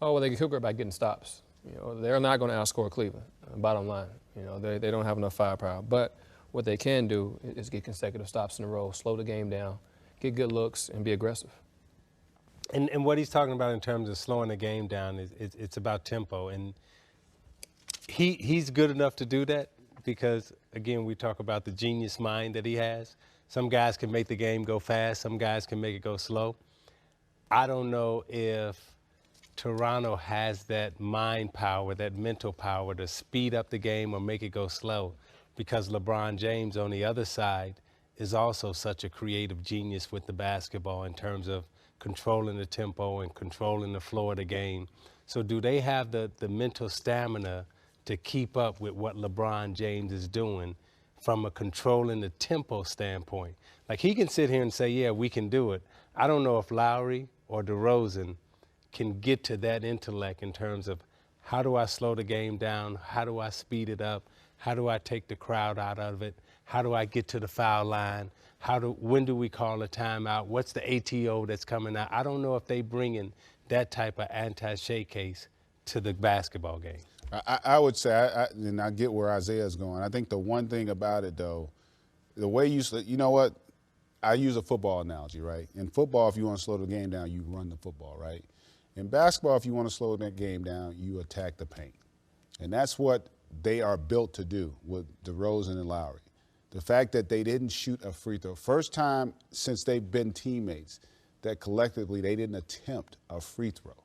Oh, well, they can cook it by getting stops. They're not going to outscore Cleveland, bottom line. They don't have enough firepower. But what they can do is get consecutive stops in a row, slow the game down, get good looks, and be aggressive. And what he's talking about in terms of slowing the game down is it's about tempo. And he's good enough to do that because, again, we talk about the genius mind that he has. Some guys can make the game go fast. Some guys can make it go slow. I don't know if Toronto has that mind power, that mental power to speed up the game or make it go slow, because LeBron James on the other side is also such a creative genius with the basketball in terms of controlling the tempo and controlling the flow of the game. So do they have the mental stamina to keep up with what LeBron James is doing from a controlling the tempo standpoint? Like, he can sit here and say, yeah, we can do it. I don't know if Lowry or DeRozan can get to that intellect in terms of how do I slow the game down? How do I speed it up? How do I take the crowd out of it? How do I get to the foul line? When do we call a timeout? What's the ATO that's coming out? I don't know if they bring in that type of anti-Shea case to the basketball game. I would say, and I get where Isaiah's going. I think the one thing about it, though, the way you know what? I use a football analogy, right? In football, if you want to slow the game down, you run the football, right? In basketball, if you want to slow that game down, you attack the paint. And that's what they are built to do with DeRozan and Lowry. The fact that they didn't shoot a free throw, first time since they've been teammates that collectively they didn't attempt a free throw.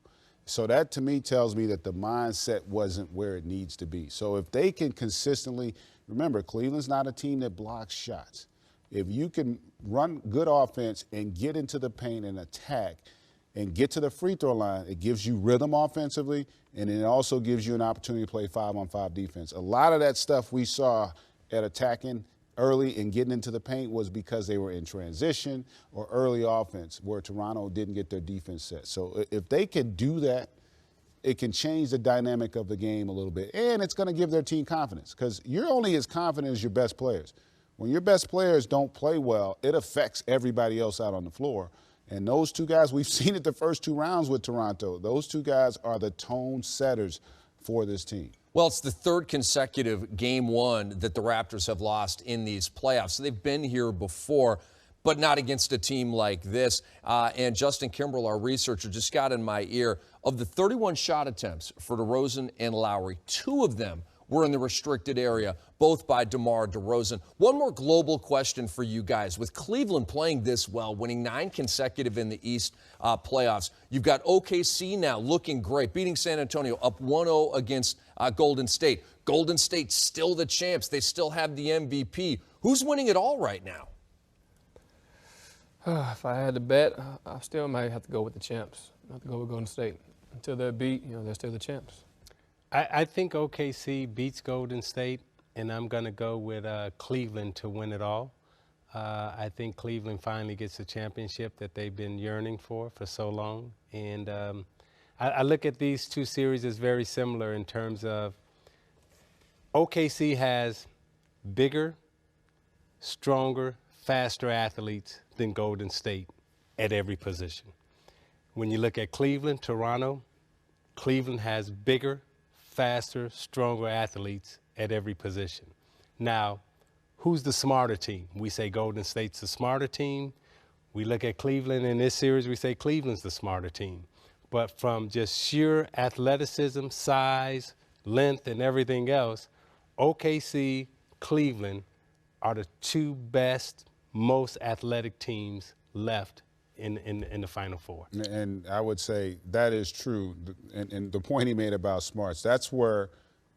So that, to me, tells me that the mindset wasn't where it needs to be. So if they can consistently – remember, Cleveland's not a team that blocks shots. If you can run good offense and get into the paint and attack – and get to the free throw line, it gives you rhythm offensively, and it also gives you an opportunity to play 5-on-5 defense. A lot of that stuff we saw at attacking early and getting into the paint was because they were in transition or early offense where Toronto didn't get their defense set. So if they can do that, it can change the dynamic of the game a little bit, and it's going to give their team confidence because you're only as confident as your best players. When your best players don't play well, it affects everybody else out on the floor. And those two guys, we've seen it the first two rounds with Toronto. Those two guys are the tone setters for this team. Well, it's the third consecutive game one that the Raptors have lost in these playoffs. So they've been here before, but not against a team like this. And Justin Kimbrell, our researcher, just got in my ear. Of the 31 shot attempts for DeRozan and Lowry, 2 of them were in the restricted area, both by DeMar DeRozan. One more global question for you guys. With Cleveland playing this well, winning 9 consecutive in the East playoffs, you've got OKC now looking great, beating San Antonio up 1-0 against Golden State. Golden State still the champs. They still have the MVP. Who's winning it all right now? If I had to bet, I still might have to go with the champs. I have to go with Golden State. Until they're beat, they're still the champs. I think OKC beats Golden State, and I'm going to go with Cleveland to win it all. I think Cleveland finally gets the championship that they've been yearning for so long. And I look at these two series as very similar in terms of OKC has bigger, stronger, faster athletes than Golden State at every position. When you look at Cleveland, Toronto, Cleveland has bigger, faster, stronger athletes at every position. Now, who's the smarter team? We say Golden State's the smarter team. We look at Cleveland in this series, we say Cleveland's the smarter team. But from just sheer athleticism, size, length, and everything else, OKC, Cleveland are the 2 best, most athletic teams left in the Final Four. And I would say that is true. And the point he made about smarts, that's where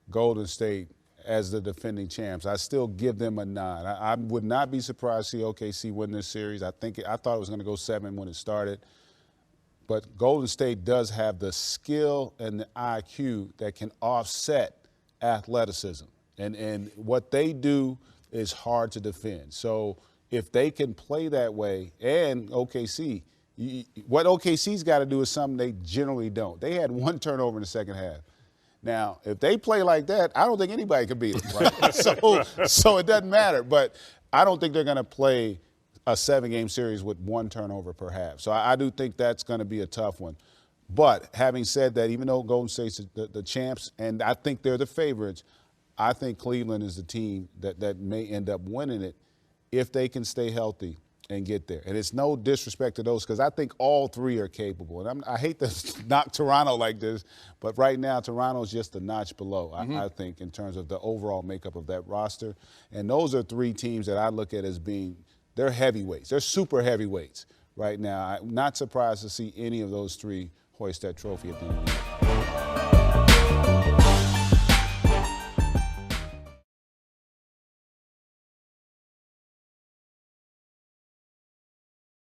Golden State, as the defending champs, I still give them a nod. I would not be surprised to see OKC win this series. I thought it was going to go 7 when it started. But Golden State does have the skill and the IQ that can offset athleticism. And what they do is hard to defend. So if they can play that way, and OKC, what OKC's got to do is something they generally don't. They had 1 turnover in the second half. Now, if they play like that, I don't think anybody can beat them. Right? so it doesn't matter. But I don't think they're going to play a 7-game series with 1 turnover per half. So I do think that's going to be a tough one. But having said that, even though Golden State's the champs, and I think they're the favorites, I think Cleveland is the team that may end up winning it if they can stay healthy and get there. And it's no disrespect to those, because I think all three are capable. And I hate to knock Toronto like this, but right now Toronto's just a notch below, I think, in terms of the overall makeup of that roster. And those are three teams that I look at as being, they're heavyweights. They're super heavyweights right now. I'm not surprised to see any of those three hoist that trophy at the end of the year.